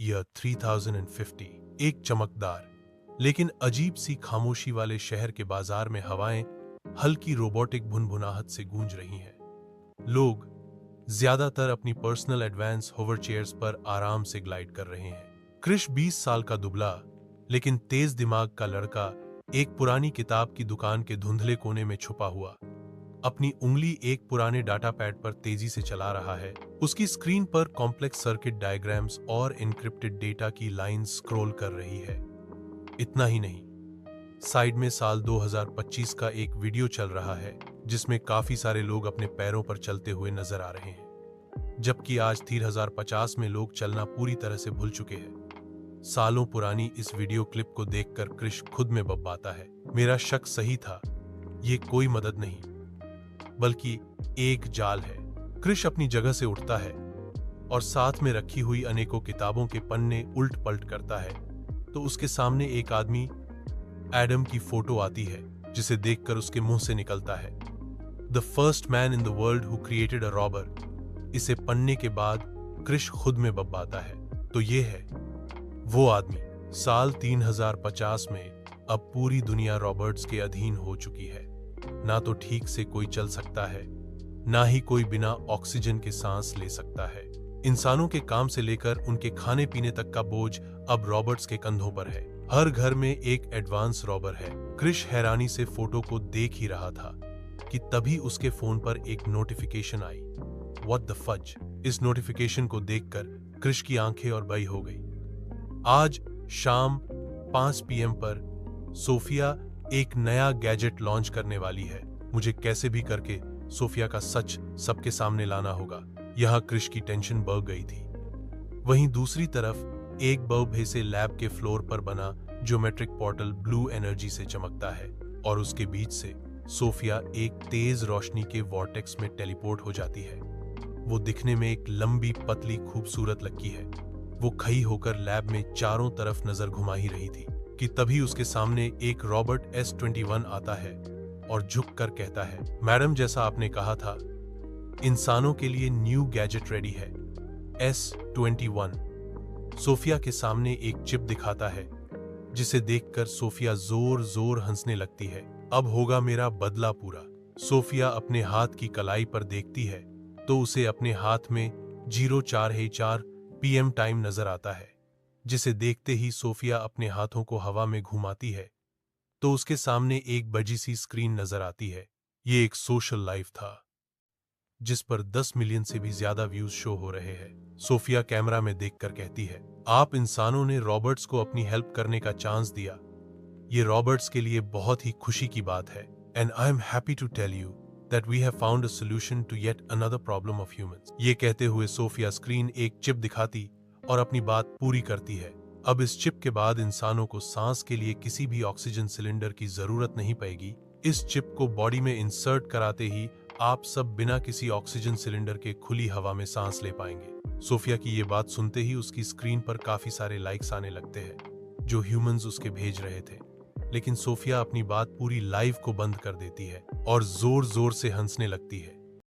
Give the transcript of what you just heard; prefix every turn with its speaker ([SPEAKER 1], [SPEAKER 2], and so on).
[SPEAKER 1] Year 3050। एक चमकदार लेकिन अजीब सी खामोशी वाले शहर के बाजार में हवाएं हल्की रोबोटिक भुनभुनाहट से गूंज रही हैं। लोग ज्यादातर अपनी पर्सनल एडवांस होवर चेयर्स पर आराम से ग्लाइड कर रहे हैं। क्रिश 20 साल का दुबला लेकिन तेज दिमाग का लड़का एक पुरानी किताब की दुकान के धुंधले कोने में छुपा हुआ अपनी उंगली एक पुराने डाटा पैड पर तेजी से चला रहा है। उसकी स्क्रीन पर कॉम्प्लेक्स सर्किट डायग्राम्स और एन्क्रिप्टेड डेटा की लाइंस स्क्रॉल कर रही है। इतना ही नहीं, साइड में साल 2025 का एक वीडियो चल रहा है जिसमें काफी सारे लोग अपने पैरों पर चलते हुए नजर आ रहे हैं, जबकि आज 3050 में लोग चलना पूरी तरह से भूल चुके हैं। सालों पुरानी इस वीडियो क्लिप को देखकर क्रिश खुद में बब्बाता है। मेरा शक सही था, ये कोई मदद नहीं बल्कि एक जाल है। क्रिश अपनी जगह से उठता है और साथ में रखी हुई अनेकों किताबों के पन्ने उल्ट पलट करता है तो उसके सामने एक आदमी एडम की फोटो आती है, जिसे देखकर उसके मुंह से निकलता है, the first man in the world who created a robber. इसे पढ़ने के बाद क्रिश खुद में बब्बाता है। तो ये है वो आदमी। साल 3050 में अब पूरी दुनिया रॉबर्ट्स के अधीन हो चुकी है। ना तो ठीक से कोई चल सकता है, ना ही कोई बिना ऑक्सीजन के सांस ले सकता है। इंसानों के काम से लेकर उनके खाने पीने तक का बोझ अब रॉबर्ट्स के कंधों पर है। हर घर में एक एडवांस रॉबर है। क्रिश हैरानी से फोटो को देख ही रहा था कि तभी उसके फोन पर एक नोटिफिकेशन आई। What the fudge. इस नोटिफिकेशन को देखकर क्रिश की आंखें और बई हो गई। आज शाम 5 PM पर सोफिया एक नया गैजेट लॉन्च करने वाली है। मुझे कैसे भी करके सोफिया का सच सबके सामने लाना होगा। यहां क्रिश की टेंशन बढ़ गई थी। वहीं दूसरी तरफ एक बल्ब से लैब के फ्लोर पर बना ज्योमेट्रिक पोर्टल ब्लू एनर्जी से चमकता है और उसके बीच से सोफिया एक तेज रोशनी के वॉर्टेक्स में टेलीपोर्ट हो जाती है। वो दिखने में एक लंबी पतली खूबसूरत लगती है। वो खड़ी होकर लैब में चारों तरफ नजर घुमा ही रही थी कि तभी उसके सामने एक रॉबर्ट S21 आता है और झुक कर कहता है, मैडम जैसा आपने कहा था, इंसानों के लिए न्यू गैजेट रेडी है, S21। सोफिया के सामने एक चिप दिखाता है, जिसे देखकर सोफिया जोर जोर हंसने लगती है। अब होगा मेरा बदला पूरा। सोफिया अपने हाथ की कलाई पर देखती है तो उसे अपने हाथ में 04 PM टाइम नजर आता है, जिसे देखते ही सोफिया अपने हाथों को हवा में घुमाती है तो उसके सामने एक बजी सी स्क्रीन नजर आती है। ये एक सोशल लाइव था जिस पर 10 मिलियन से भी ज्यादा व्यूज शो हो रहे हैं। सोफिया कैमरा में देखकर कहती है, आप इंसानों ने रॉबर्ट्स को अपनी हेल्प करने का चांस दिया। ये रॉबर्ट्स के लिए बहुत ही खुशी की बात है। And I am happy to tell you that we have found a solution to yet another problem of humans. ये कहते हुए सोफिया स्क्रीन एक चिप दिखाती और अपनी बात पूरी करती है। अब इस चिप के बाद इंसानों को सांस के लिए किसी भी ऑक्सीजन सिलेंडर की जरूरत नहीं पड़ेगी। इस चिप को बॉडी में इंसर्ट कराते ही आप सब बिना किसी ऑक्सीजन सिलेंडर के खुली हवा में सांस ले पाएंगे। सोफिया की ये बात सुनते ही उसकी स्क्रीन पर काफी सारे लाइक्स आने लगते हैं जो ह्यूमंस उसके भेज रहे थे। लेकिन सोफिया अपनी बात पूरी लाइव को बंद कर देती है और जोर जोर से हंसने लगती है।